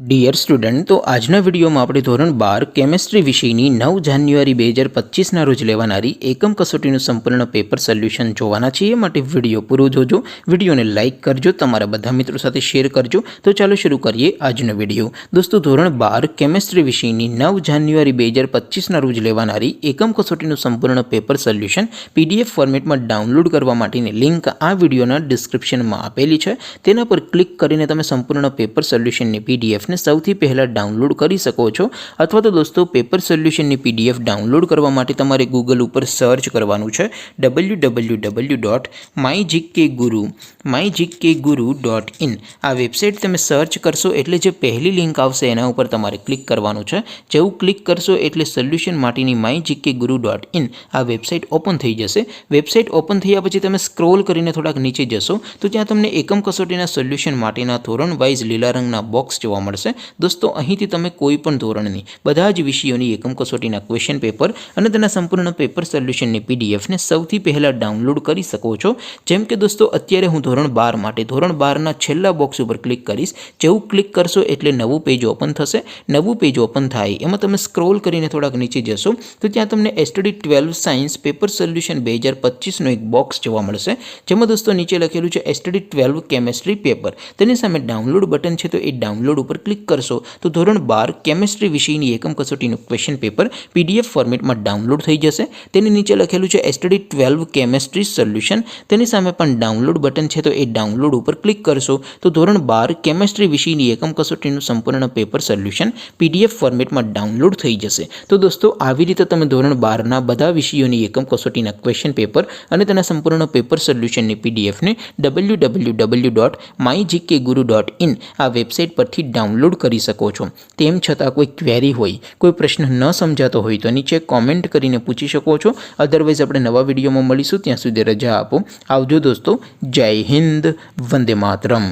Dear student, તો આજના વિડીયોમાં આપણે ધોરણ 12 કેમેસ્ટ્રી વિષયની 9 જાન્યુઆરી 2025ના રોજ લેવાનારી એકમ કસોટીનું સંપૂર્ણ પેપર સોલ્યુશન જોવાના છીએ। માટે વિડીયો પૂરો જોજો, વિડીયોને લાઇક કરજો, તમારા બધા મિત્રો સાથે શેર કરજો। તો ચાલો શરૂ કરીએ આજનો વિડીયો। દોસ્તો, ધોરણ 12 કેમેસ્ટ્રી વિષયની 9 જાન્યુઆરી 2025ના રોજ લેવાનારી એકમ કસોટીનું સંપૂર્ણ પેપર સોલ્યુશન PDF ફોર્મેટમાં ડાઉનલોડ કરવા માટેની લિંક આ વિડીયોના ડિસ્ક્રિપ્શનમાં આપેલી છે। તેના પર ક્લિક કરીને તમે સંપૂર્ણ પેપર સોલ્યુશનની PDF સૌથી પહેલા ડાઉનલોડ કરી શકો છો। અથવા તો દોસ્તો, પેપર સોલ્યુશનની PDF ડાઉનલોડ કરવા માટે તમારે ગૂગલ ઉપર સર્ચ કરવાનું છે www.mygkguru.in। આ વેબસાઇટ તમે સર્ચ કરશો એટલે જે પહેલી લિંક આવશે એના ઉપર તમારે ક્લિક કરવાનું છે। જેવું ક્લિક કરશો એટલે સોલ્યુશન માટેની mygkguru.in આ વેબસાઇટ ઓપન થઈ જશે। વેબસાઇટ ઓપન થયા પછી તમે સ્ક્રોલ કરીને થોડાક નીચે જશો તો ત્યાં તમને એકમ કસોટીના સોલ્યુશન માટેના ધોરણ વાઇઝ લીલા રંગના બોક્સ જોવા મળશે। દોસ્તો, અહીંથી તમે કોઈ પણ ધોરણની બધા જ વિષયોની એકમ કસોટીના ક્વેશ્ચન પેપર અને તેના સંપૂર્ણ પેપર સોલ્યુશનની PDFને સૌથી પહેલાં ડાઉનલોડ કરી શકો છો। જેમ કે દોસ્તો, અત્યારે હું ધોરણ 12 માટે ધોરણ 12ના છેલ્લા બોક્સ ઉપર ક્લિક કરીશ। જેવું ક્લિક કરશો એટલે નવું પેજ ઓપન થશે। નવું પેજ ઓપન થાય એમાં તમે સ્ક્રોલ કરીને થોડાક નીચે જશો તો ત્યાં તમને STD 12 સાયન્સ પેપર સોલ્યુશન 2025નો એક બોક્સ જોવા મળશે, જેમાં દોસ્તો નીચે લખેલું છે STD 12 કેમેસ્ટ્રી પેપર। તેની સામે ડાઉનલોડ બટન છે, તો એ ડાઉનલોડ ઉપર ક્લિક કરશો તો ધોરણ 12 કેમેસ્ટ્રી વિષયની એકમ કસોટીનું ક્વેશ્ચન પેપર PDF ફોર્મેટમાં ડાઉનલોડ થઈ જશે। તેની નીચે લખેલું છે STD 12 કેમેસ્ટ્રી સોલ્યુશન। તેની સામે પણ ડાઉનલોડ બટન છે, તો એ ડાઉનલોડ ઉપર ક્લિક કરશો તો ધોરણ 12 કેમેસ્ટ્રી વિષયની એકમ કસોટીનું સંપૂર્ણ પેપર સોલ્યુશન PDF ફોર્મેટમાં ડાઉનલોડ થઈ જશે। તો દોસ્તો, આવી રીતે તમે ધોરણ 12ના બધા વિષયોની એકમ કસોટીના ક્વેશ્ચન પેપર અને તેના સંપૂર્ણ પેપર સોલ્યુશનની PDFને www.mygkguru.in આ વેબસાઇટ પરથી ડાઉનલોડ કરી શકો છો। તેમ છતાં કોઈ ક્વેરી હોય, કોઈ પ્રશ્ન ન સમજાતો હોય તો નીચે કોમેન્ટ કરીને પૂછી શકો છો। અધરવાઇઝ આપણે નવા વિડીયોમાં મળીશું, ત્યાં સુધી રજા આપો। આવજો દોસ્તો, જય હિન્દ, વંદે માતરમ।